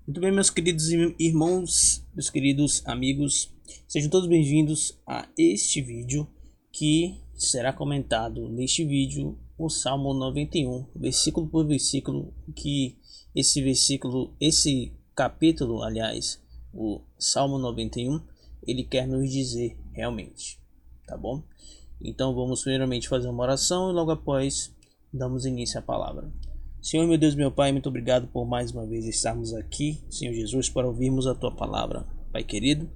Muito bem, meus queridos irmãos, meus queridos amigos, sejam todos bem-vindos a este vídeo que será comentado neste vídeo o Salmo 91, versículo por versículo, que esse capítulo, aliás, o Salmo 91, ele quer nos dizer realmente, tá bom? Então vamos primeiramente fazer uma oração e logo após damos início à palavra. Senhor, meu Deus, meu Pai, muito obrigado por mais uma vez estarmos aqui, Senhor Jesus, para ouvirmos a Tua palavra. Pai querido,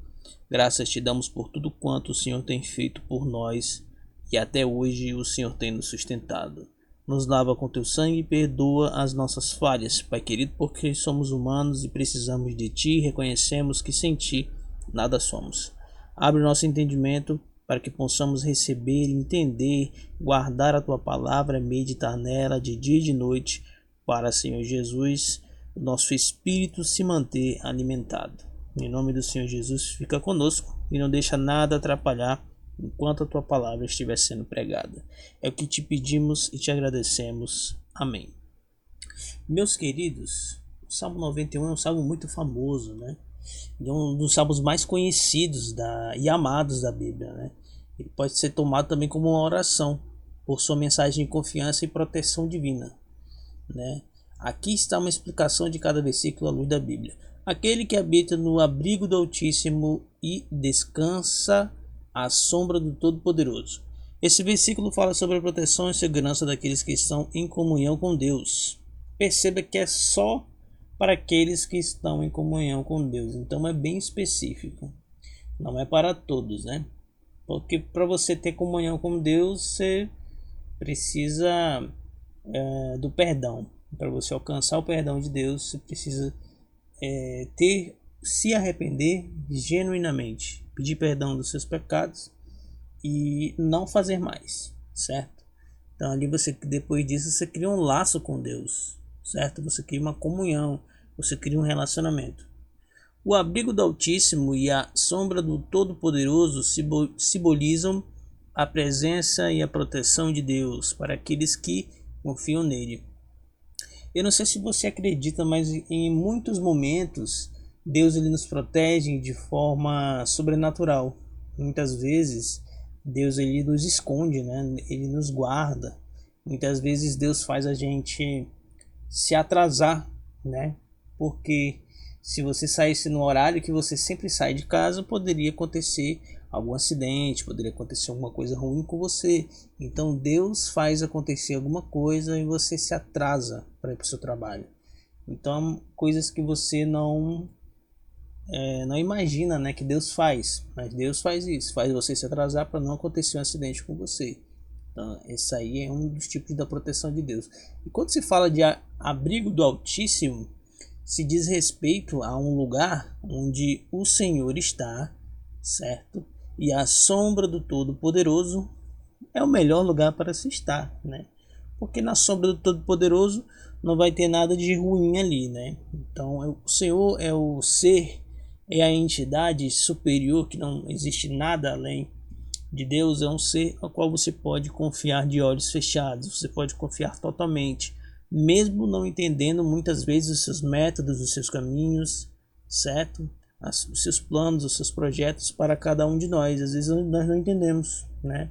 graças te damos por tudo quanto o Senhor tem feito por nós e até hoje o Senhor tem nos sustentado. Nos lava com Teu sangue e perdoa as nossas falhas, Pai querido, porque somos humanos e precisamos de Ti e reconhecemos que sem Ti nada somos. Abre o nosso entendimento para que possamos receber, entender, guardar a Tua palavra, meditar nela de dia e de noite, para, Senhor Jesus, o nosso espírito se manter alimentado. Em nome do Senhor Jesus, fica conosco e não deixa nada atrapalhar enquanto a Tua palavra estiver sendo pregada. É o que te pedimos e te agradecemos. Amém. Meus queridos, o Salmo 91 é um salmo muito famoso, né? É um dos salmos mais conhecidos e amados da Bíblia, né? Ele pode ser tomado também como uma oração, por sua mensagem de confiança e proteção divina, né? Aqui está uma explicação de cada versículo à luz da Bíblia. Aquele que habita no abrigo do Altíssimo e descansa à sombra do Todo-Poderoso. Esse versículo fala sobre a proteção e segurança daqueles que estão em comunhão com Deus. Perceba que é só para aqueles que estão em comunhão com Deus, então é bem específico. Não é para todos, né? Porque para você ter comunhão com Deus, você precisa do perdão. Para você alcançar o perdão de Deus, você precisa se arrepender genuinamente, pedir perdão dos seus pecados e não fazer mais, certo? Então ali depois disso você cria um laço com Deus, certo? Você cria uma comunhão, você cria um relacionamento. O abrigo do Altíssimo e a sombra do Todo-Poderoso simbolizam a presença e a proteção de Deus para aqueles que confiam nele. Eu não sei se você acredita, mas em muitos momentos Deus ele nos protege de forma sobrenatural. Muitas vezes Deus ele nos esconde, né? Ele nos guarda. Muitas vezes Deus faz a gente se atrasar, né? Porque se você saísse no horário que você sempre sai de casa, poderia acontecer algum acidente, poderia acontecer alguma coisa ruim com você. Então Deus faz acontecer alguma coisa e você se atrasa para ir para o seu trabalho. Então coisas que você não imagina, né, que Deus faz, mas Deus faz isso, faz você se atrasar para não acontecer um acidente com você. Então, esse aí é um dos tipos da proteção de Deus. E quando se fala de abrigo do Altíssimo, se diz respeito a um lugar onde o Senhor está, certo? E a sombra do Todo-Poderoso é o melhor lugar para se estar, né? Porque na sombra do Todo-Poderoso não vai ter nada de ruim ali, né? Então, o Senhor é o ser, é a entidade superior, que não existe nada além de Deus, é um ser ao qual você pode confiar de olhos fechados, você pode confiar totalmente, mesmo não entendendo muitas vezes os seus métodos, os seus caminhos, certo? Os seus planos, os seus projetos para cada um de nós. Às vezes nós não entendemos, né?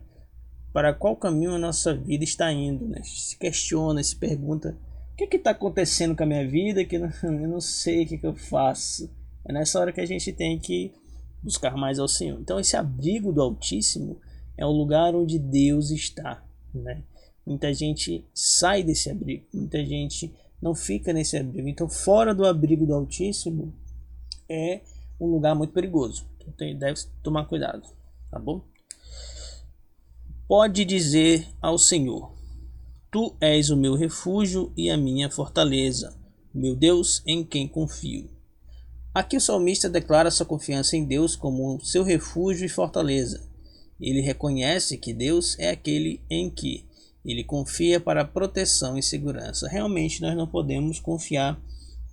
Para qual caminho a nossa vida está indo, né? Se questiona, se pergunta: o que está acontecendo com a minha vida que eu não sei o que eu faço. É nessa hora que a gente tem que buscar mais ao Senhor. Então esse abrigo do Altíssimo é o lugar onde Deus está, né? Muita gente sai desse abrigo, muita gente não fica nesse abrigo. Então fora do abrigo do Altíssimo é um lugar muito perigoso. Então deve tomar cuidado, tá bom? Pode dizer ao Senhor: Tu és o meu refúgio e a minha fortaleza, meu Deus em quem confio. Aqui o salmista declara sua confiança em Deus como seu refúgio e fortaleza. Ele reconhece que Deus é aquele em que ele confia para proteção e segurança. Realmente nós não podemos confiar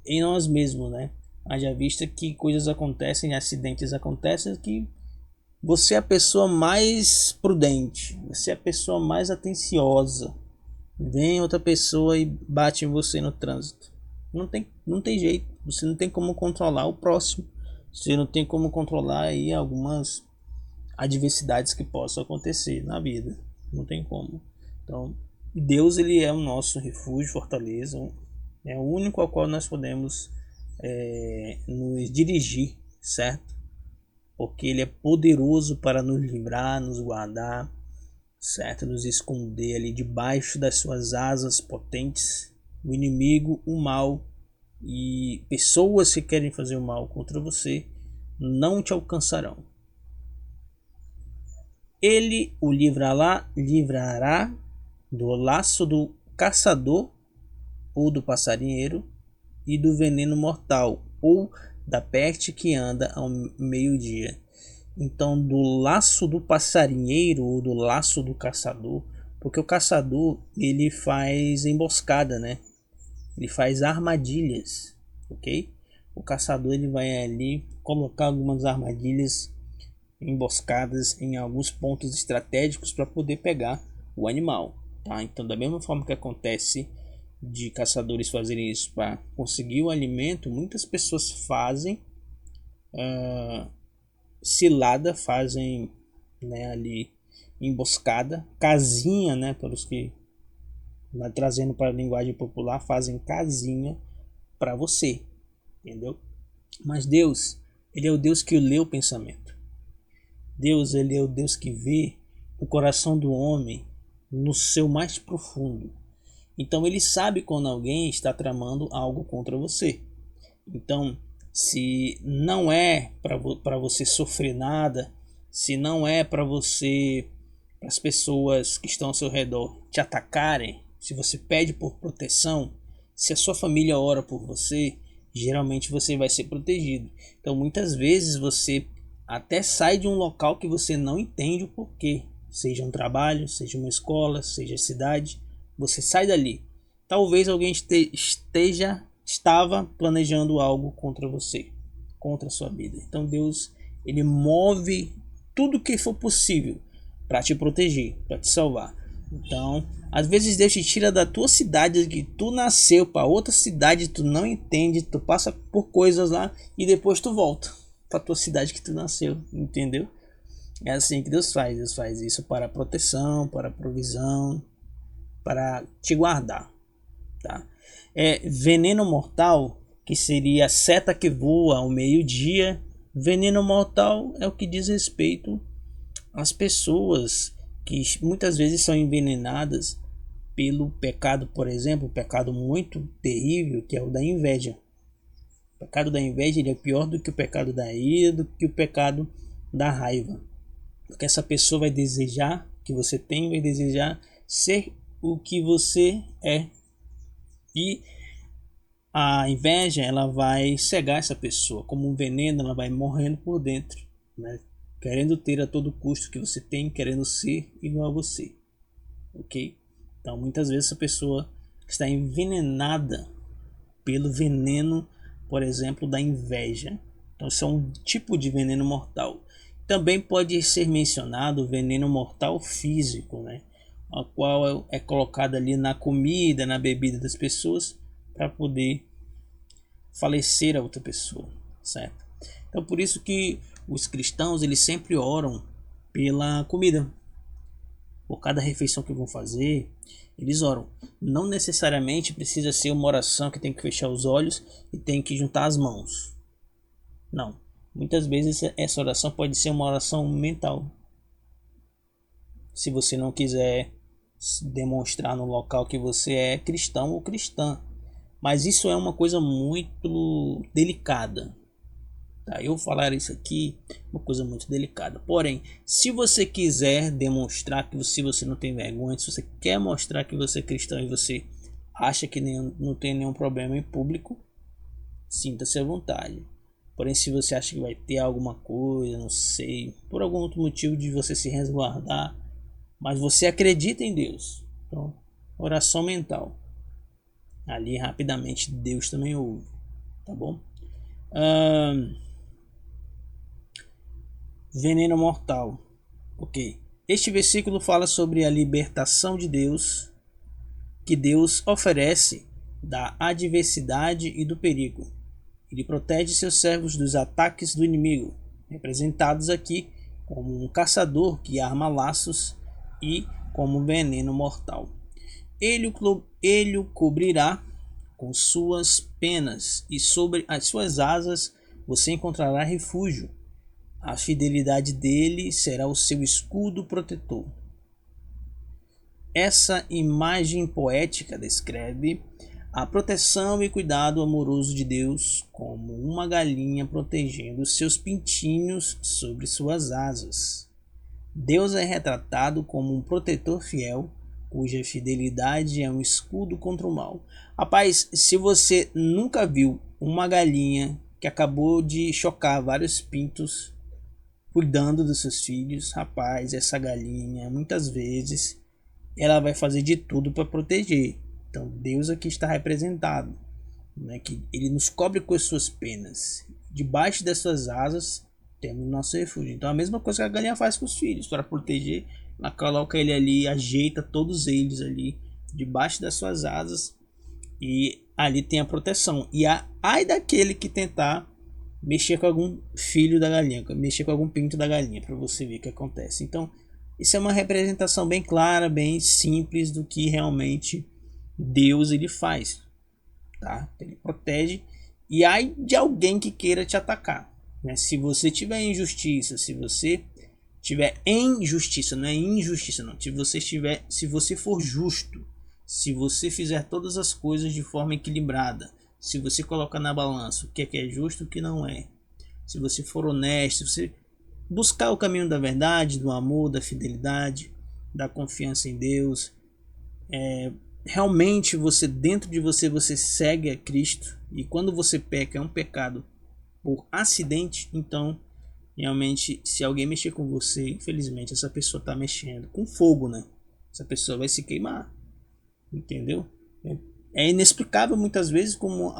em nós mesmos, né? Haja vista que coisas acontecem, acidentes acontecem, que você é a pessoa mais prudente, você é a pessoa mais atenciosa. Vem outra pessoa e bate em você no trânsito. Não tem jeito. Você não tem como controlar o próximo. Você não tem como controlar aí algumas adversidades que possam acontecer na vida. Não tem como. Então, Deus, ele é o nosso refúgio, fortaleza. É o único ao qual nós podemos nos dirigir, certo? Porque ele é poderoso para nos livrar, nos guardar, certo? Nos esconder ali debaixo das suas asas potentes. O inimigo, o mal e pessoas que querem fazer o mal contra você não te alcançarão. Ele o livrará do laço do caçador ou do passarinheiro e do veneno mortal ou da peste que anda ao meio-dia. Então, do laço do passarinheiro ou do laço do caçador, porque o caçador ele faz emboscada, né? Ele faz armadilhas, ok? O caçador ele vai ali colocar algumas armadilhas emboscadas em alguns pontos estratégicos para poder pegar o animal, tá? Então, da mesma forma que acontece de caçadores fazerem isso para conseguir o alimento, muitas pessoas fazem cilada, fazem, né, ali emboscada, casinha, né, para os que, trazendo para a linguagem popular, fazem casinha para você, entendeu? Mas Deus, ele é o Deus que lê o pensamento. Deus, ele é o Deus que vê o coração do homem no seu mais profundo. Então ele sabe quando alguém está tramando algo contra você. Então, se não é para você sofrer nada, se não é para você, para as pessoas que estão ao seu redor te atacarem, se você pede por proteção, se a sua família ora por você, geralmente você vai ser protegido. Então, muitas vezes você até sai de um local que você não entende o porquê, seja um trabalho, seja uma escola, seja a cidade, você sai dali. Talvez alguém estava planejando algo contra você, contra a sua vida. Então Deus, ele move tudo que for possível para te proteger, para te salvar. Então, às vezes Deus te tira da tua cidade que tu nasceu para outra cidade, tu não entende, tu passa por coisas lá e depois tu volta para tua cidade que tu nasceu, entendeu? É assim que Deus faz isso para proteção, para provisão, para te guardar, tá? Veneno mortal, que seria a seta que voa ao meio-dia. Veneno mortal é o que diz respeito às pessoas que muitas vezes são envenenadas pelo pecado, por exemplo, um pecado muito terrível, que é o da inveja. O pecado da inveja, ele é pior do que o pecado da ira, do que o pecado da raiva. Porque essa pessoa vai desejar que você tem, vai desejar ser o que você é. E a inveja, ela vai cegar essa pessoa. Como um veneno, ela vai morrendo por dentro, né? Querendo ter a todo custo que você tem, querendo ser igual a você, ok? Então, muitas vezes essa pessoa está envenenada pelo veneno, por exemplo, da inveja. Então, isso é um tipo de veneno mortal. Também pode ser mencionado o veneno mortal físico, né? O qual é colocado ali na comida, na bebida das pessoas para poder falecer a outra pessoa, certo? Então, por isso que os cristãos, eles sempre oram pela comida. Por cada refeição que vão fazer, eles oram. Não necessariamente precisa ser uma oração que tem que fechar os olhos e tem que juntar as mãos. Não. Muitas vezes essa oração pode ser uma oração mental. Se você não quiser demonstrar no local que você é cristão ou cristã. Mas isso é uma coisa muito delicada. Tá? Eu falar isso aqui é uma coisa muito delicada. Porém, se você quiser demonstrar que você não tem vergonha, se você quer mostrar que você é cristão e você acha que não tem nenhum problema em público, sinta-se à vontade. Porém, se você acha que vai ter alguma coisa, não sei, por algum outro motivo de você se resguardar, mas você acredita em Deus, então, oração mental. Ali rapidamente Deus também ouve, tá bom? Veneno mortal, ok. Este versículo fala sobre a libertação de Deus, que Deus oferece da adversidade e do perigo. Ele protege seus servos dos ataques do inimigo, representados aqui como um caçador que arma laços e como veneno mortal. Ele o cobrirá com suas penas e sobre as suas asas você encontrará refúgio. A fidelidade dele será o seu escudo protetor. Essa imagem poética descreve a proteção e cuidado amoroso de Deus como uma galinha protegendo seus pintinhos sobre suas asas. Deus é retratado como um protetor fiel, cuja fidelidade é um escudo contra o mal. Rapaz, se você nunca viu uma galinha que acabou de chocar vários pintos cuidando dos seus filhos, rapaz, essa galinha muitas vezes ela vai fazer de tudo para proteger. Então Deus aqui está representado, né, que ele nos cobre com as suas penas. Debaixo das suas asas temos nosso refúgio. Então a mesma coisa que a galinha faz com os filhos para proteger, ela coloca ele ali, ajeita todos eles ali debaixo das suas asas e ali tem a proteção. E ai daquele que tentar mexer com algum filho da galinha, mexer com algum pinto da galinha, para você ver o que acontece. Então isso é uma representação bem clara, bem simples do que realmente Deus ele faz, tá? Ele protege e ai de alguém que queira te atacar, né? Se você tiver injustiça, se você tiver em justiça, não é injustiça não. Se você for justo, se você fizer todas as coisas de forma equilibrada, se você colocar na balança o que é justo e o que não é, se você for honesto, se você buscar o caminho da verdade, do amor, da fidelidade, da confiança em Deus, realmente você dentro de você segue a Cristo, e quando você peca é um pecado por acidente, então realmente se alguém mexer com você, infelizmente essa pessoa está mexendo com fogo, né? Essa pessoa vai se queimar, entendeu? É inexplicável muitas vezes como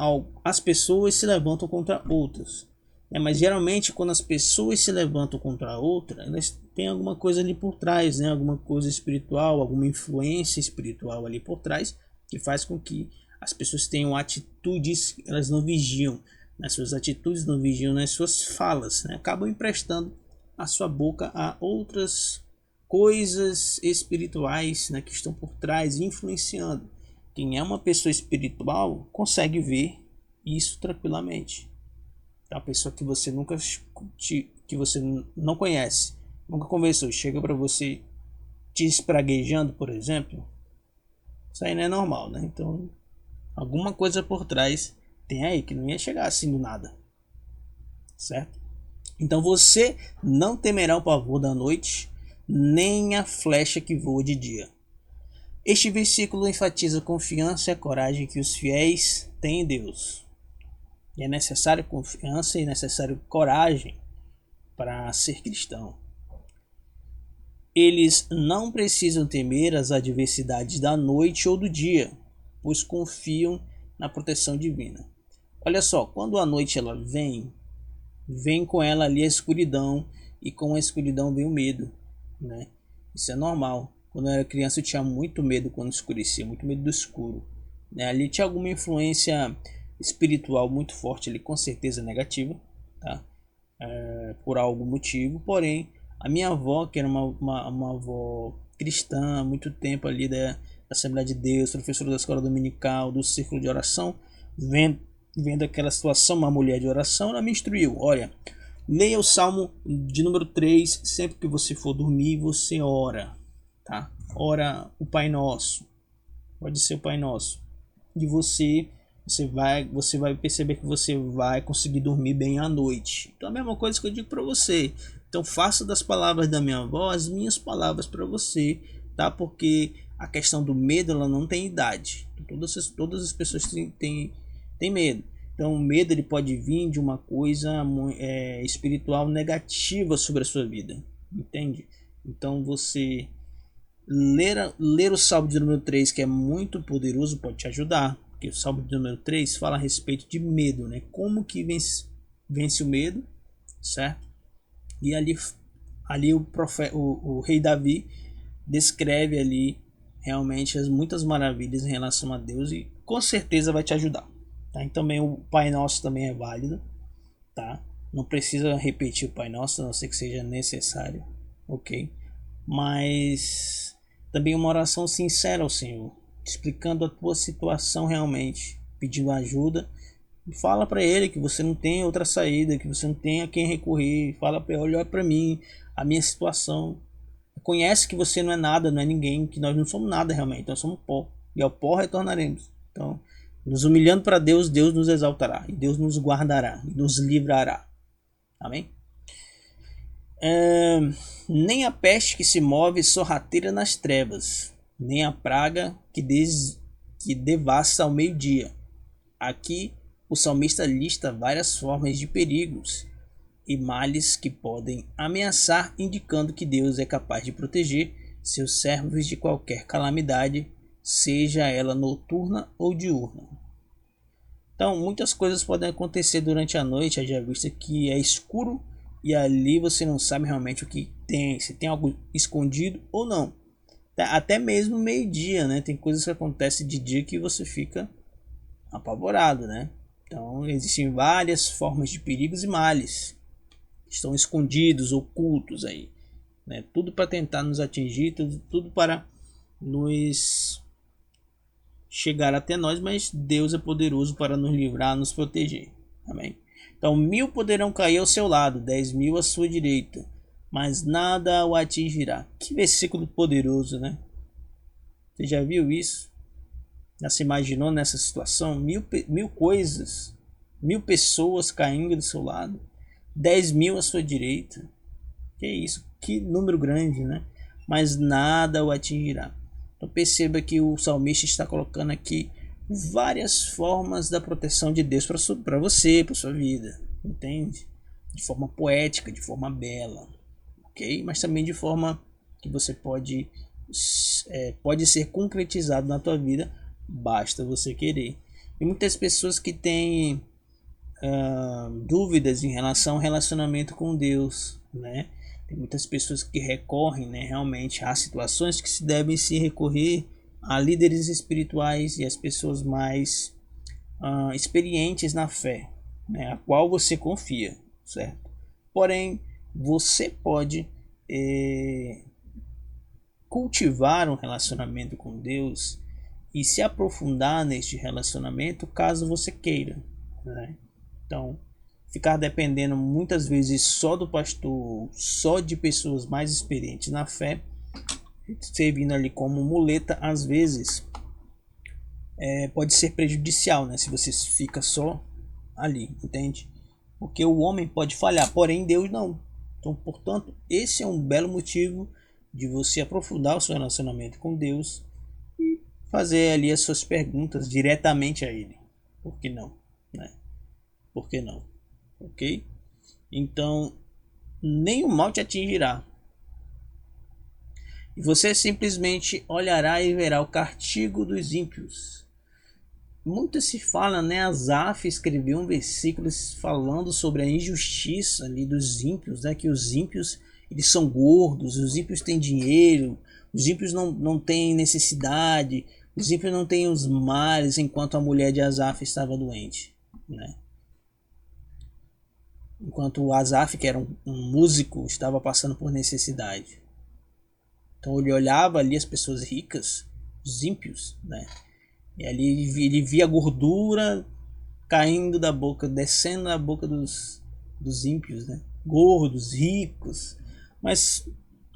as pessoas se levantam contra outras. Mas geralmente quando as pessoas se levantam contra a outra, elas têm alguma coisa ali por trás, né? Alguma coisa espiritual, alguma influência espiritual ali por trás, que faz com que as pessoas tenham atitudes, elas não vigiam nas suas atitudes, não vigiam nas suas falas, né? Acabam emprestando a sua boca a outras coisas espirituais, né? Que estão por trás, influenciando. Quem é uma pessoa espiritual consegue ver isso tranquilamente. A pessoa que você que você não conhece, nunca conversou, chega para você te espraguejando, por exemplo, isso aí não é normal, né? Então, alguma coisa por trás tem aí que não ia chegar assim do nada, certo? Então você não temerá o pavor da noite, nem a flecha que voa de dia. Este versículo enfatiza a confiança e a coragem que os fiéis têm em Deus. E é necessário confiança e necessário coragem para ser cristão. Eles não precisam temer as adversidades da noite ou do dia, pois confiam na proteção divina. Olha só, quando a noite ela vem com ela ali a escuridão, e com a escuridão vem o medo, né? Isso é normal. Quando eu era criança eu tinha muito medo quando escurecia, muito medo do escuro, né? Ali tinha alguma influência espiritual muito forte ali, com certeza negativa, tá? Por algum motivo, porém a minha avó, que era uma avó cristã há muito tempo ali da Assembleia de Deus, professora da escola dominical, do círculo de oração, vendo aquela situação, uma mulher de oração, ela me instruiu: olha, leia o Salmo de número 3, sempre que você for dormir, você ora, tá? Ora o Pai Nosso, pode ser o Pai Nosso, e você vai perceber que você vai conseguir dormir bem à noite. Então a mesma coisa que eu digo para você. Então faça das palavras da minha avó as minhas palavras para você, tá? Porque a questão do medo ela não tem idade. Todas as pessoas têm medo. Então o medo ele pode vir de uma coisa espiritual negativa sobre a sua vida, entende? Então você ler o Salmo de número 3, que é muito poderoso, pode te ajudar. Porque o Salmo de número 3 fala a respeito de medo, né? Como que vence o medo, certo? E ali o rei Davi descreve ali realmente muitas maravilhas em relação a Deus, e com certeza vai te ajudar. tá? E também o Pai Nosso também é válido, tá? Não precisa repetir o Pai Nosso, a não ser que seja necessário, ok? Mas também uma oração sincera ao Senhor, explicando a tua situação realmente, pedindo ajuda. Fala para Ele que você não tem outra saída, que você não tem a quem recorrer. Fala para Ele, olha para mim, a minha situação. Conhece que você não é nada, não é ninguém, que nós não somos nada realmente, nós somos pó, e ao pó retornaremos. Então, nos humilhando para Deus, Deus nos exaltará, e Deus nos guardará, e nos livrará. Amém? Nem a peste que se move sorrateira nas trevas, nem a praga que devassa ao meio-dia. Aqui o salmista lista várias formas de perigos e males que podem ameaçar, indicando que Deus é capaz de proteger seus servos de qualquer calamidade, seja ela noturna ou diurna. Então, muitas coisas podem acontecer durante a noite, haja vista que é escuro e ali você não sabe realmente o que tem, se tem algo escondido ou não. Até mesmo meio-dia, né? Tem coisas que acontecem de dia que você fica apavorado, né? Então, existem várias formas de perigos e males que estão escondidos, ocultos aí, né? Tudo para tentar nos atingir, tudo para nos chegar até nós, mas Deus é poderoso para nos livrar, nos proteger. Amém? Então 1000 poderão cair ao seu lado, 10.000 à sua direita, mas nada o atingirá. Que versículo poderoso, né? Você já viu isso? Já se imaginou nessa situação? Mil coisas, 1000 pessoas caindo do seu lado, 10.000 à sua direita. Que isso? Que número grande, né? Mas nada o atingirá. Então perceba que o salmista está colocando aqui várias formas da proteção de Deus para você, para sua vida, entende? De forma poética, de forma bela, ok? Mas também de forma que você pode ser concretizado na tua vida, basta você querer. E muitas pessoas que têm dúvidas em relação ao relacionamento com Deus, né? Tem muitas pessoas que recorrem, né, realmente a situações que se devem se recorrer a líderes espirituais e as pessoas mais experientes na fé, né, a qual você confia, certo? Porém, você pode cultivar um relacionamento com Deus e se aprofundar neste relacionamento caso você queira, né? Então, ficar dependendo muitas vezes só do pastor, só de pessoas mais experientes na fé, servindo ali como muleta, às vezes pode ser prejudicial, né? Se você fica só ali, entende? Porque o homem pode falhar, porém Deus não. Então, portanto, esse é um belo motivo de você aprofundar o seu relacionamento com Deus e fazer ali as suas perguntas diretamente a Ele. Por que não? Né? Por que não? Ok? Então, nenhum mal te atingirá. E você simplesmente olhará e verá o castigo dos ímpios. Muito se fala, né? Asaf escreveu um versículo falando sobre a injustiça ali dos ímpios, né? Que os ímpios, eles são gordos, os ímpios têm dinheiro, os ímpios não têm necessidade, os ímpios não têm os males, enquanto a mulher de Asaf estava doente, né? Enquanto o Asaf, que era um músico, estava passando por necessidade. Então ele olhava ali as pessoas ricas, os ímpios, né? E ali ele via a gordura caindo da boca, descendo na boca dos ímpios, né? Gordos, ricos. Mas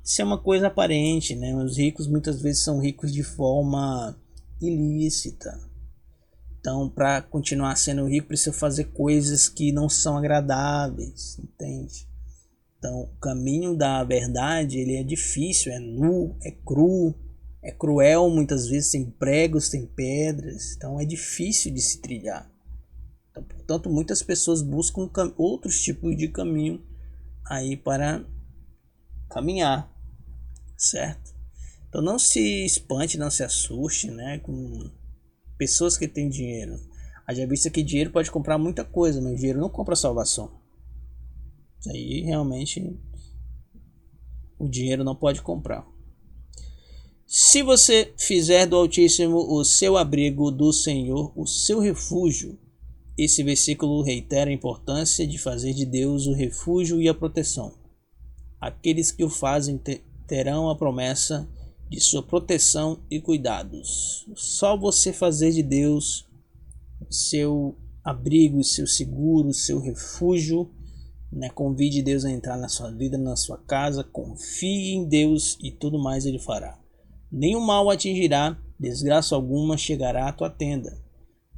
isso é uma coisa aparente, né? Os ricos muitas vezes são ricos de forma ilícita. Então, para continuar sendo rico, precisa fazer coisas que não são agradáveis, entende? Então, o caminho da verdade, ele é difícil, é nu, é cru, é cruel, muitas vezes tem pregos, tem pedras, então é difícil de se trilhar. Então, portanto, muitas pessoas buscam outros tipos de caminho aí para caminhar, certo? Então, não se espante, não se assuste, né, com pessoas que têm dinheiro. Haja vista que dinheiro pode comprar muita coisa, mas dinheiro não compra salvação. Isso aí realmente o dinheiro não pode comprar. Se você fizer do Altíssimo o seu abrigo, do Senhor o seu refúgio, esse versículo reitera a importância de fazer de Deus o refúgio e a proteção. Aqueles que o fazem terão a promessa de sua proteção e cuidados. Só você fazer de Deus seu abrigo, seu seguro, seu refúgio, né? Convide Deus a entrar na sua vida, na sua casa, confie em Deus e tudo mais ele fará. Nenhum mal atingirá, desgraça alguma chegará à tua tenda.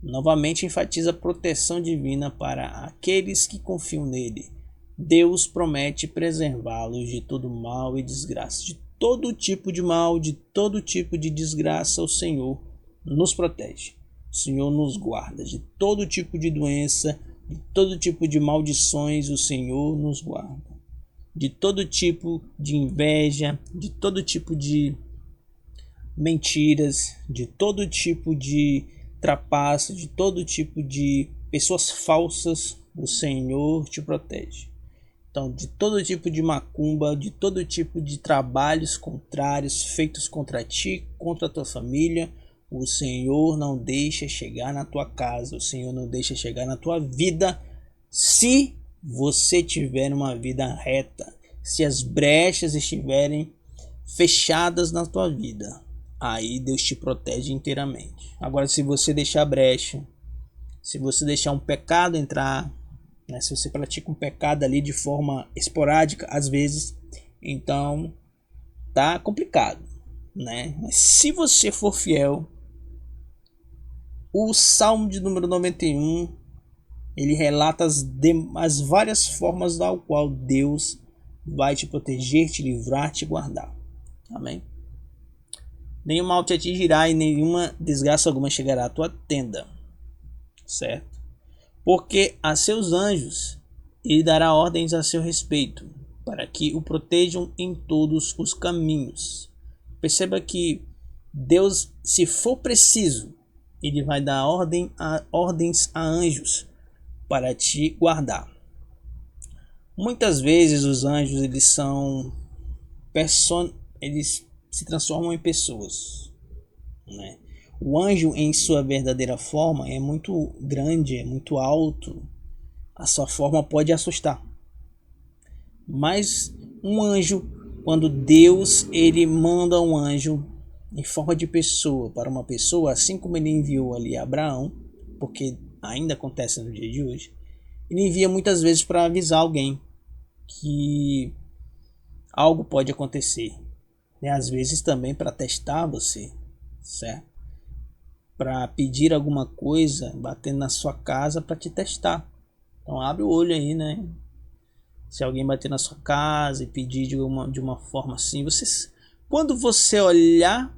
Novamente enfatiza a proteção divina para aqueles que confiam nele. Deus promete preservá-los de todo mal e desgraça, de todo tipo de mal, de todo tipo de desgraça. O Senhor nos protege. O Senhor nos guarda de todo tipo de doença, de todo tipo de maldições. O Senhor nos guarda de todo tipo de inveja, de todo tipo de mentiras, de todo tipo de trapaça, de todo tipo de pessoas falsas. O Senhor te protege. Então, de todo tipo de macumba, de todo tipo de trabalhos contrários feitos contra ti, contra a tua família, o Senhor não deixa chegar na tua casa, o Senhor não deixa chegar na tua vida, se você tiver uma vida reta, se as brechas estiverem fechadas na tua vida, aí Deus te protege inteiramente. Agora, se você deixar brecha, se você deixar um pecado entrar, né, se você pratica um pecado ali de forma esporádica, às vezes, então tá complicado, né? Mas se você for fiel, o Salmo de número 91, ele relata as várias formas da qual Deus vai te proteger, te livrar, te guardar. Amém? Nenhum mal te atingirá e nenhuma desgraça alguma chegará à tua tenda. Certo? Porque a seus anjos ele dará ordens a seu respeito, para que o protejam em todos os caminhos. Perceba que Deus, se for preciso, ele vai dar ordens a anjos para te guardar. Muitas vezes os anjos eles se transformam em pessoas, né? O anjo em sua verdadeira forma é muito grande, é muito alto. A sua forma pode assustar. Mas um anjo, quando Deus ele manda um anjo em forma de pessoa para uma pessoa, assim como ele enviou ali a Abraão, porque ainda acontece no dia de hoje, ele envia muitas vezes para avisar alguém que algo pode acontecer, né? Às vezes também para testar você, certo? Para pedir alguma coisa, batendo na sua casa para te testar. Então abre o olho aí, né? Se alguém bater na sua casa e pedir de uma forma assim, quando você olhar,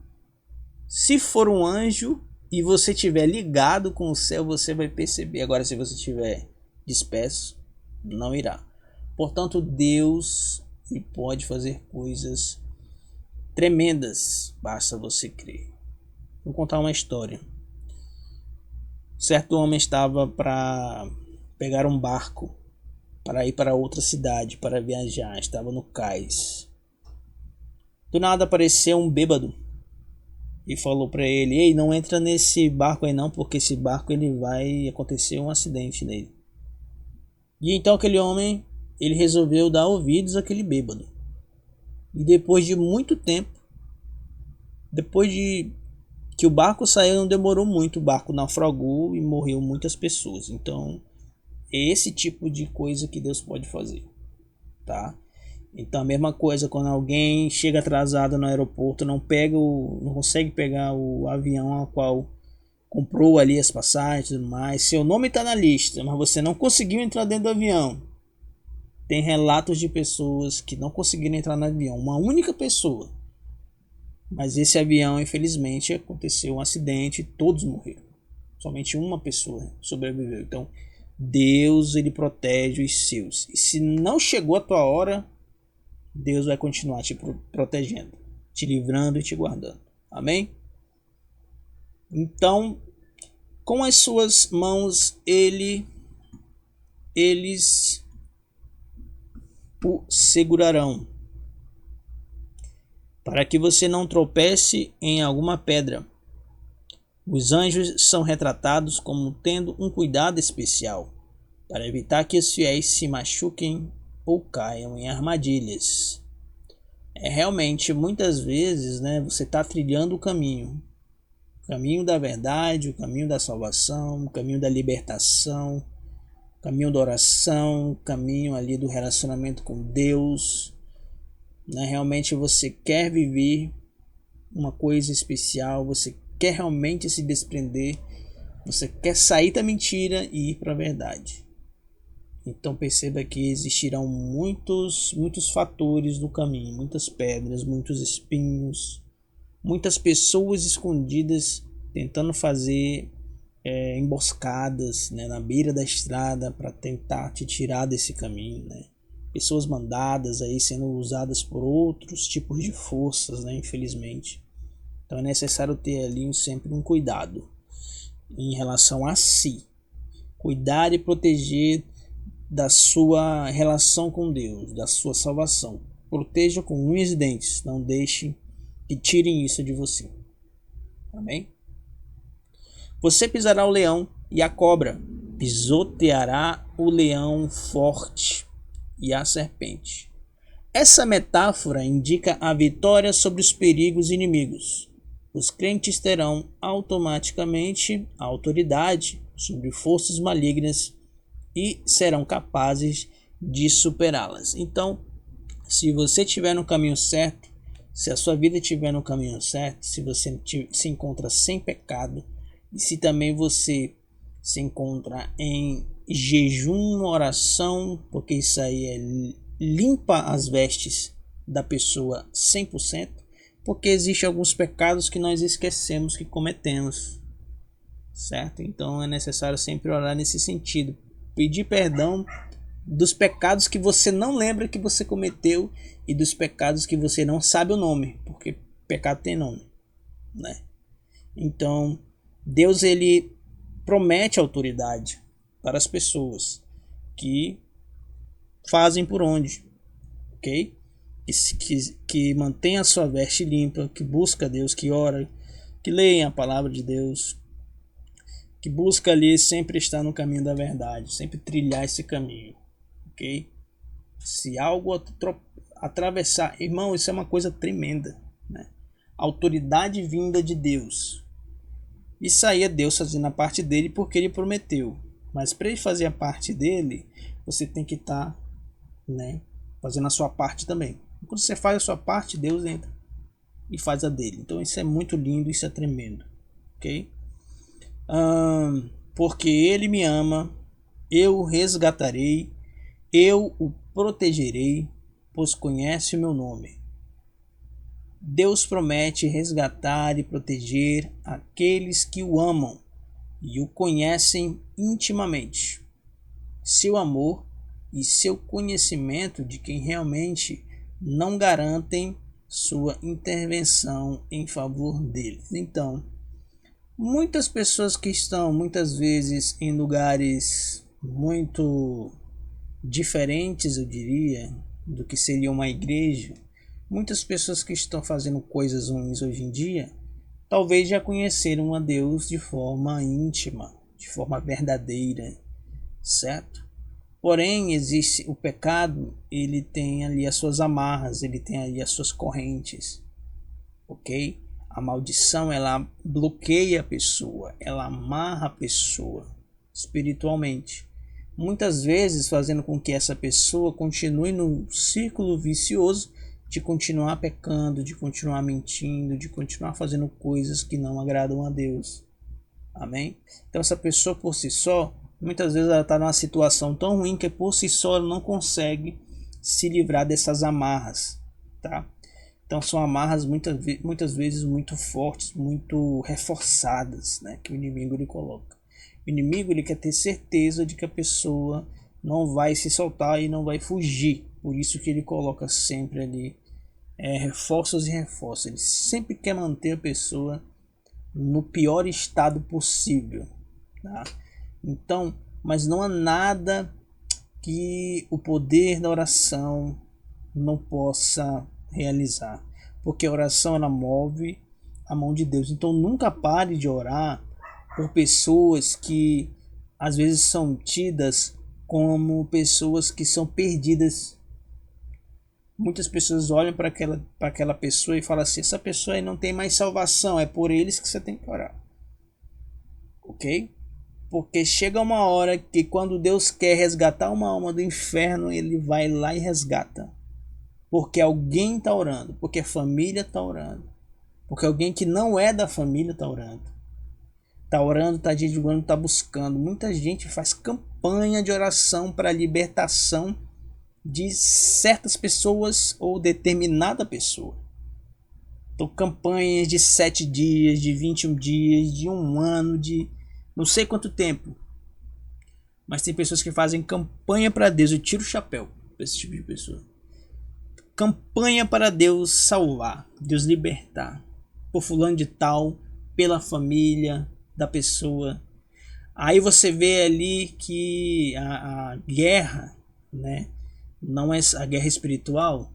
se for um anjo e você estiver ligado com o céu, você vai perceber. Agora, se você estiver disperso, não irá. Portanto, Deus ele pode fazer coisas tremendas, basta você crer. Vou contar uma história. Certo homem estava para pegar um barco para ir para outra cidade, para viajar. Estava no cais. Do nada apareceu um bêbado e falou para ele: ei, não entra nesse barco aí não, porque esse barco ele vai acontecer um acidente nele. E então aquele homem ele resolveu dar ouvidos àquele bêbado. E depois de muito tempo, depois de que o barco saiu, não demorou muito, o barco naufragou e morreu muitas pessoas. Então é esse tipo de coisa que Deus pode fazer, tá? Então a mesma coisa quando alguém chega atrasado no aeroporto, não consegue pegar o avião ao qual comprou ali as passagens e tudo mais, seu nome está na lista, mas você não conseguiu entrar dentro do avião. Tem relatos de pessoas que não conseguiram entrar no avião, uma única pessoa. Mas esse avião, infelizmente, aconteceu um acidente e todos morreram. Somente uma pessoa sobreviveu. Então, Deus ele protege os seus. E se não chegou a tua hora, Deus vai continuar te protegendo, te livrando e te guardando. Amém? Então, com as suas mãos eles o segurarão, para que você não tropece em alguma pedra. Os anjos são retratados como tendo um cuidado especial para evitar que os fiéis se machuquem ou caiam em armadilhas. Realmente, muitas vezes, né, você está trilhando o caminho da verdade, o caminho da salvação, o caminho da libertação, o caminho da oração, o caminho ali do relacionamento com Deus, né? Realmente você quer viver uma coisa especial, você quer realmente se desprender, você quer sair da mentira e ir para a verdade. Então perceba que existirão muitos fatores no caminho, muitas pedras, muitos espinhos, muitas pessoas escondidas tentando fazer emboscadas, né, na beira da estrada para tentar te tirar desse caminho, né? Pessoas mandadas aí sendo usadas por outros tipos de forças, né, infelizmente. Então é necessário ter ali sempre um cuidado em relação a si. Cuidar e proteger da sua relação com Deus, da sua salvação. Proteja com unhas e dentes. Não deixe que tirem isso de você. Amém? Você pisará o leão e a cobra. Pisoteará o leão forte e a serpente. Essa metáfora indica a vitória sobre os perigos inimigos. Os crentes terão automaticamente a autoridade sobre forças malignas e serão capazes de superá-las. Então, se você estiver no caminho certo, se a sua vida estiver no caminho certo, se você se encontra sem pecado, e se também você se encontra em jejum, oração, porque isso aí limpa as vestes da pessoa 100%, porque existem alguns pecados que nós esquecemos que cometemos, certo? Então é necessário sempre orar nesse sentido, pedir perdão dos pecados que você não lembra que você cometeu e dos pecados que você não sabe o nome, porque pecado tem nome, né? Então Deus ele promete autoridade para as pessoas que fazem por onde, ok? Que mantém a sua veste limpa, que busca Deus, que ora, que leia a palavra de Deus, que busca ali sempre estar no caminho da verdade, sempre trilhar esse caminho, ok? Se algo atravessar, irmão, isso é uma coisa tremenda, né? Autoridade vinda de Deus. Isso aí é Deus fazendo a parte dele porque ele prometeu. Mas para ele fazer a parte dele, você tem que estar, né, fazendo a sua parte também. Quando você faz a sua parte, Deus entra e faz a dele. Então isso é muito lindo, isso é tremendo, ok? Porque ele me ama, eu o resgatarei, eu o protegerei, pois conhece o meu nome. Deus promete resgatar e proteger aqueles que o amam e o conhecem intimamente. Seu amor e seu conhecimento de quem realmente não garantem sua intervenção em favor deles. Então, muitas pessoas que estão muitas vezes em lugares muito diferentes, eu diria, do que seria uma igreja, muitas pessoas que estão fazendo coisas ruins hoje em dia, talvez já conheceram a Deus de forma íntima, de forma verdadeira, certo? Porém, existe o pecado, ele tem ali as suas amarras, ele tem ali as suas correntes, ok? A maldição, ela bloqueia a pessoa, ela amarra a pessoa espiritualmente. Muitas vezes fazendo com que essa pessoa continue no círculo vicioso de continuar pecando, de continuar mentindo, de continuar fazendo coisas que não agradam a Deus. Amém? Então essa pessoa por si só, muitas vezes ela está numa situação tão ruim que por si só ela não consegue se livrar dessas amarras, tá? Então são amarras muitas vezes muito fortes, muito reforçadas, né, que o inimigo ele coloca. O inimigo ele quer ter certeza de que a pessoa não vai se soltar e não vai fugir. Por isso que ele coloca sempre ali reforços e reforços. Ele sempre quer manter a pessoa no pior estado possível, tá? Então, mas não há nada que o poder da oração não possa realizar, porque a oração ela move, a mão de Deus. Então nunca pare de orar por pessoas que às vezes são tidas como pessoas que são perdidas. Muitas pessoas olham para aquela pessoa e falam assim: essa pessoa aí não tem mais salvação, é por eles que você tem que orar. Ok? Porque chega uma hora que quando Deus quer resgatar uma alma do inferno, ele vai lá e resgata. Porque alguém está orando, porque a família está orando, porque alguém que não é da família está orando. Está orando, está jejuando, está buscando. Muita gente faz campanha de oração para a libertação de certas pessoas ou determinada pessoa. Então, campanhas de 7 dias, de 21 dias, de um ano, de não sei quanto tempo. Mas tem pessoas que fazem campanha para Deus. Eu tiro o chapéu para esse tipo de pessoa. Campanha para Deus salvar, Deus libertar. Por fulano de tal, pela família da pessoa. Aí você vê ali que a guerra, né, não é a guerra espiritual,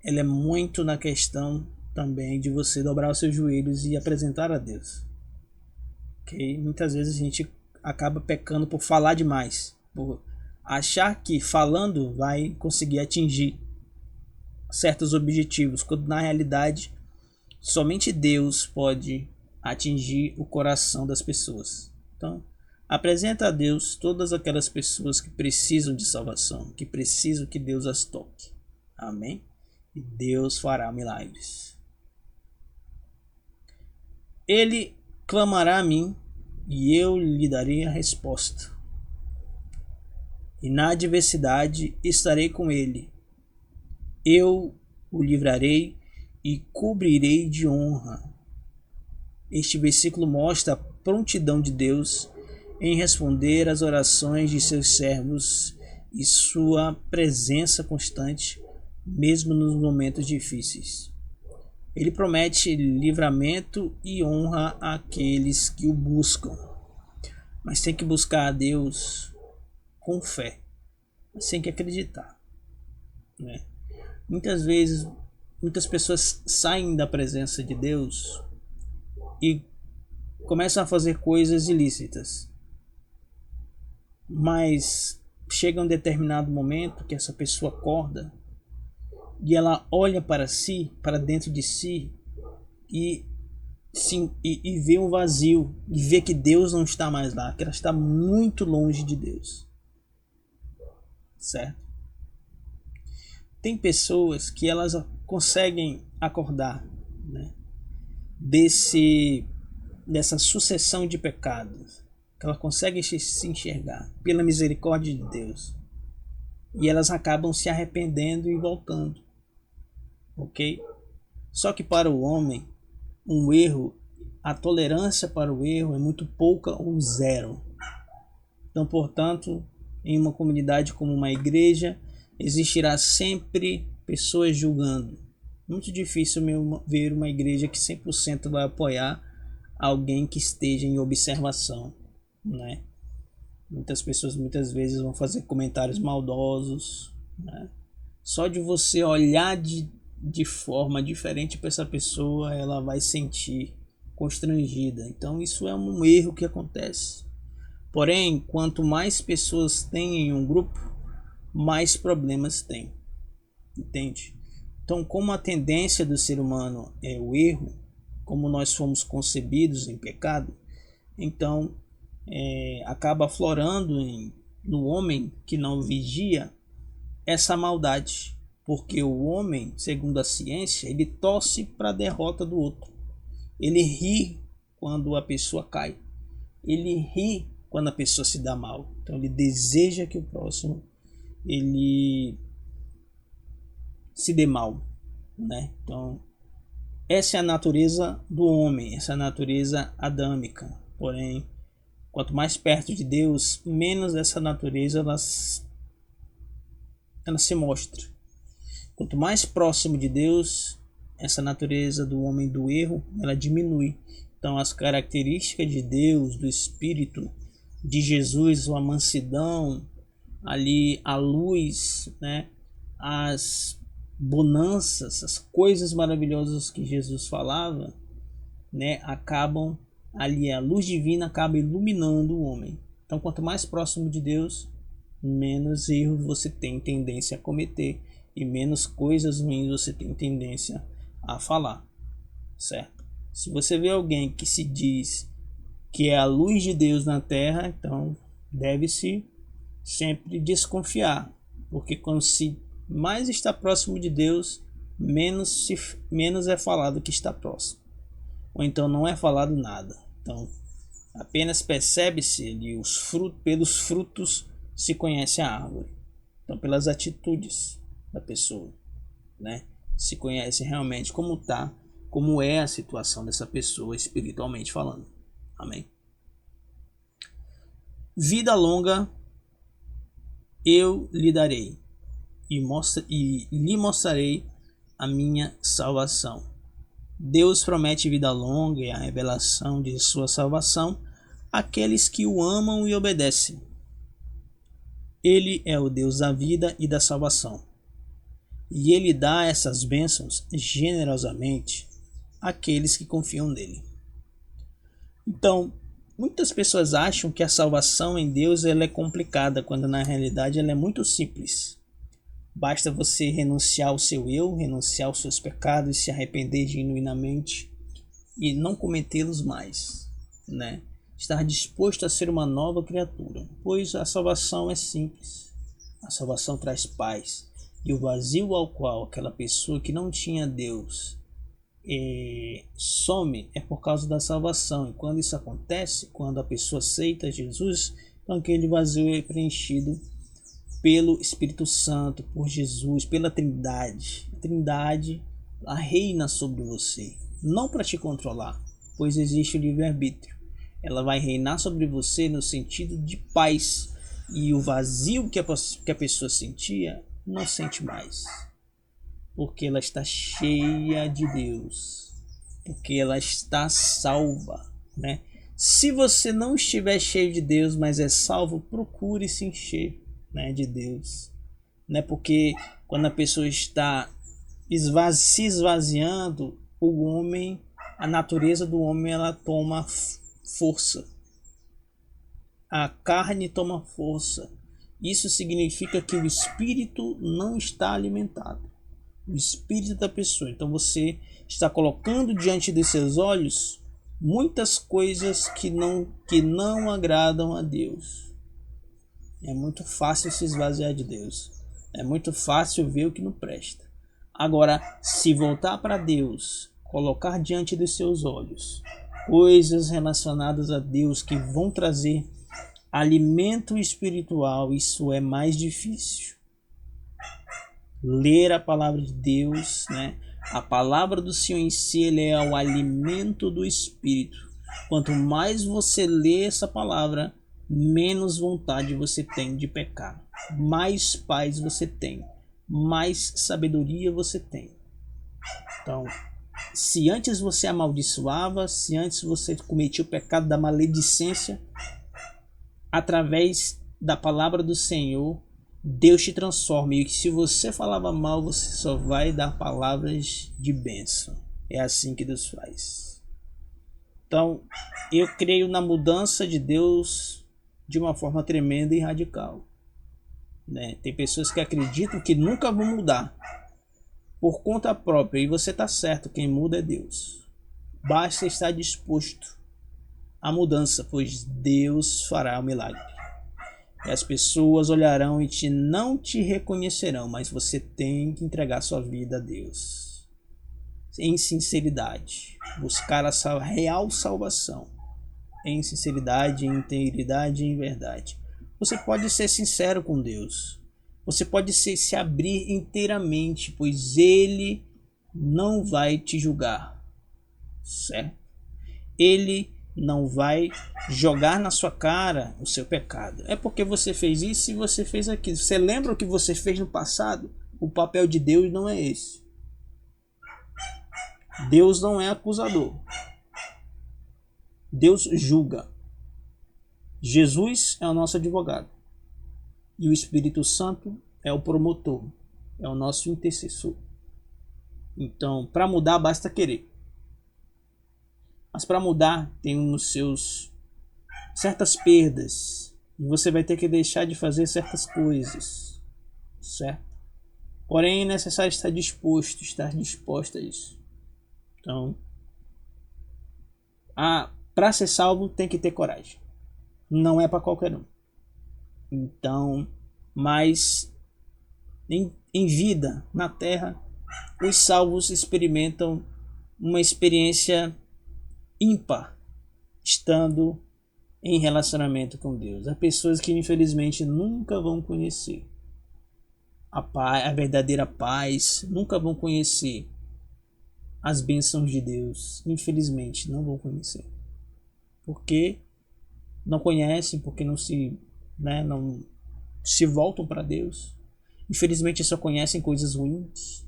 ela é muito na questão também de você dobrar os seus joelhos e apresentar a Deus. Okay? Muitas vezes a gente acaba pecando por falar demais, por achar que falando vai conseguir atingir certos objetivos, quando na realidade somente Deus pode atingir o coração das pessoas. Então, apresenta a Deus todas aquelas pessoas que precisam de salvação, que precisam que Deus as toque. Amém? E Deus fará milagres. Ele clamará a mim e eu lhe darei a resposta. E na adversidade estarei com ele. Eu o livrarei e cobrirei de honra. Este versículo mostra a prontidão de Deus em responder às orações de seus servos e sua presença constante, mesmo nos momentos difíceis. Ele promete livramento e honra àqueles que o buscam. Mas tem que buscar a Deus com fé, mas tem que acreditar, né? Muitas vezes, muitas pessoas saem da presença de Deus e começam a fazer coisas ilícitas. Mas chega um determinado momento que essa pessoa acorda e ela olha para si, para dentro de si e vê um vazio, e vê que Deus não está mais lá, que ela está muito longe de Deus. Certo? Tem pessoas que elas conseguem acordar, né, dessa sucessão de pecados, que elas conseguem se enxergar pela misericórdia de Deus, e elas acabam se arrependendo e voltando, ok? Só que para o homem, um erro, a tolerância para o erro é muito pouca ou zero. Então, portanto, em uma comunidade como uma igreja, existirá sempre pessoas julgando. Muito difícil ver uma igreja que 100% vai apoiar alguém que esteja em observação, né? Muitas pessoas muitas vezes vão fazer comentários maldosos, né? Só de você olhar de forma diferente para essa pessoa, ela vai sentir constrangida. Então isso é um erro que acontece. Porém, quanto mais pessoas tem em um grupo, mais problemas tem. Entende? Então, como a tendência do ser humano é o erro, como nós fomos concebidos em pecado, então acaba aflorando no homem que não vigia essa maldade. Porque o homem, segundo a ciência, ele torce para a derrota do outro. Ele ri quando a pessoa cai. Ele ri quando a pessoa se dá mal. Então ele deseja que o próximo ele se dê mal, né? Então essa é a natureza do homem, essa é a natureza adâmica. Porém, quanto mais perto de Deus, menos essa natureza ela se mostra. Quanto mais próximo de Deus, essa natureza do homem do erro, ela diminui. Então as características de Deus, do Espírito, de Jesus, a mansidão, ali a luz, né, as bonanças, as coisas maravilhosas que Jesus falava, né, acabam ali, a luz divina acaba iluminando o homem. Então, quanto mais próximo de Deus, menos erros você tem tendência a cometer e menos coisas ruins você tem tendência a falar, certo? Se você vê alguém que se diz que é a luz de Deus na terra, então deve-se sempre desconfiar, porque quando se mais está próximo de Deus, menos é falado que está próximo, ou então não é falado nada. Então apenas percebe-se ali os frutos, pelos frutos se conhece a árvore. Então pelas atitudes da pessoa, né, se conhece realmente como é a situação dessa pessoa espiritualmente falando. Amém. Vida longa eu lhe darei e lhe mostrarei a minha salvação. Deus promete vida longa e a revelação de sua salvação àqueles que o amam e obedecem. Ele é o Deus da vida e da salvação, e ele dá essas bênçãos generosamente àqueles que confiam nele. Então, muitas pessoas acham que a salvação em Deus ela é complicada, quando na realidade ela é muito simples. Basta você renunciar ao seu eu, renunciar aos seus pecados, se arrepender genuinamente e não cometê-los mais, né? Estar disposto a ser uma nova criatura, pois a salvação é simples. A salvação traz paz, e o vazio ao qual aquela pessoa que não tinha Deus some é por causa da salvação. E quando isso acontece, quando a pessoa aceita Jesus, então aquele vazio é preenchido pelo Espírito Santo, por Jesus, pela Trindade. A Trindade ela reina sobre você, não para te controlar, pois existe o livre-arbítrio. Ela vai reinar sobre você no sentido de paz, e o vazio que a pessoa sentia, não sente mais, porque ela está cheia de Deus, porque ela está salva, né? Se você não estiver cheio de Deus, mas é salvo, procure se encher, né, de Deus, né? Porque quando a pessoa está se esvaziando, o homem, a natureza do homem, ela toma força, a carne toma força. Isso significa que o espírito não está alimentado, o espírito da pessoa. Então você está colocando diante de seus olhos muitas coisas que não agradam a Deus. É muito fácil se esvaziar de Deus. É muito fácil ver o que não presta. Agora, se voltar para Deus, colocar diante de seus olhos coisas relacionadas a Deus que vão trazer alimento espiritual, isso é mais difícil. Ler a palavra de Deus, né? A palavra do Senhor em si, ele é o alimento do espírito. Quanto mais você lê essa palavra, menos vontade você tem de pecar, mais paz você tem, mais sabedoria você tem. Então, se antes você amaldiçoava, se antes você cometia o pecado da maledicência, através da palavra do Senhor, Deus te transforma. E se você falava mal, você só vai dar palavras de bênção. É assim que Deus faz. Então, eu creio na mudança de Deus de uma forma tremenda e radical, né? Tem pessoas que acreditam que nunca vão mudar por conta própria, e você está certo, quem muda é Deus. Basta estar disposto à mudança, pois Deus fará o milagre. E as pessoas olharão e não te reconhecerão, mas você tem que entregar sua vida a Deus em sinceridade, buscar a real salvação em sinceridade, em integridade e em verdade. Você pode ser sincero com Deus, você pode se abrir inteiramente, pois Ele não vai te julgar, certo? Ele não vai jogar na sua cara o seu pecado. É porque você fez isso e você fez aquilo. Você lembra o que você fez no passado? O papel de Deus não é esse. Deus não é acusador. Deus julga. Jesus é o nosso advogado. E o Espírito Santo é o promotor. É o nosso intercessor. Então, para mudar, basta querer. Mas para mudar tem os seus certas perdas. E você vai ter que deixar de fazer certas coisas, certo? Porém, é necessário estar disposto a isso. Então, para ser salvo tem que ter coragem. Não é para qualquer um. Então, mas em vida, na terra, os salvos experimentam uma experiência ímpar estando em relacionamento com Deus. Há pessoas que infelizmente nunca vão conhecer a verdadeira paz, nunca vão conhecer as bênçãos de Deus. Infelizmente não vão conhecer. Porque não conhecem, porque não se voltam para Deus. Infelizmente só conhecem coisas ruins.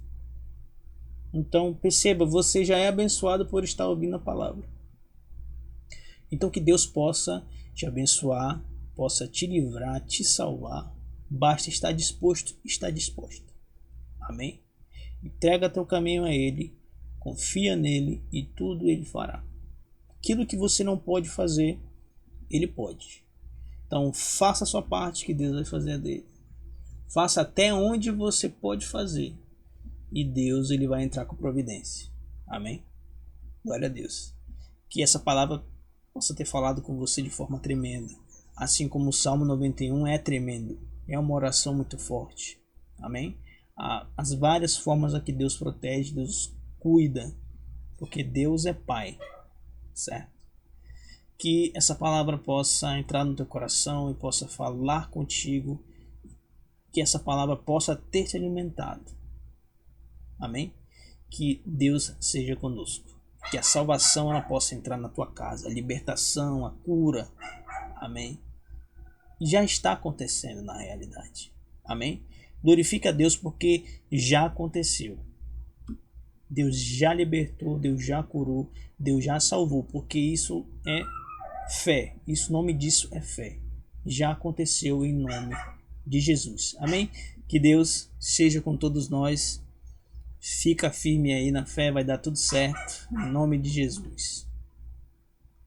Então perceba, você já é abençoado por estar ouvindo a palavra. Então que Deus possa te abençoar, possa te livrar, te salvar. Basta estar disposto, estar disposto. Amém? Entrega teu caminho a Ele, confia nele e tudo Ele fará. Aquilo que você não pode fazer, Ele pode. Então faça a sua parte que Deus vai fazer a dele. Faça até onde você pode fazer. E Deus ele vai entrar com providência. Amém? Glória a Deus. Que essa palavra possa ter falado com você de forma tremenda. Assim como o Salmo 91 é tremendo. É uma oração muito forte. Amém? As várias formas a que Deus protege, Deus cuida. Porque Deus é Pai. Certo? Que essa palavra possa entrar no teu coração e possa falar contigo. Que essa palavra possa ter te alimentado. Amém? Que Deus seja conosco. Que a salvação ela possa entrar na tua casa. A libertação, a cura. Amém? Já está acontecendo na realidade. Amém? Glorifica a Deus porque já aconteceu. Deus já libertou, Deus já curou, Deus já salvou. Porque isso é fé. O nome disso é fé. Já aconteceu em nome de Jesus. Amém? Que Deus seja com todos nós. Fica firme aí na fé, vai dar tudo certo. Em nome de Jesus.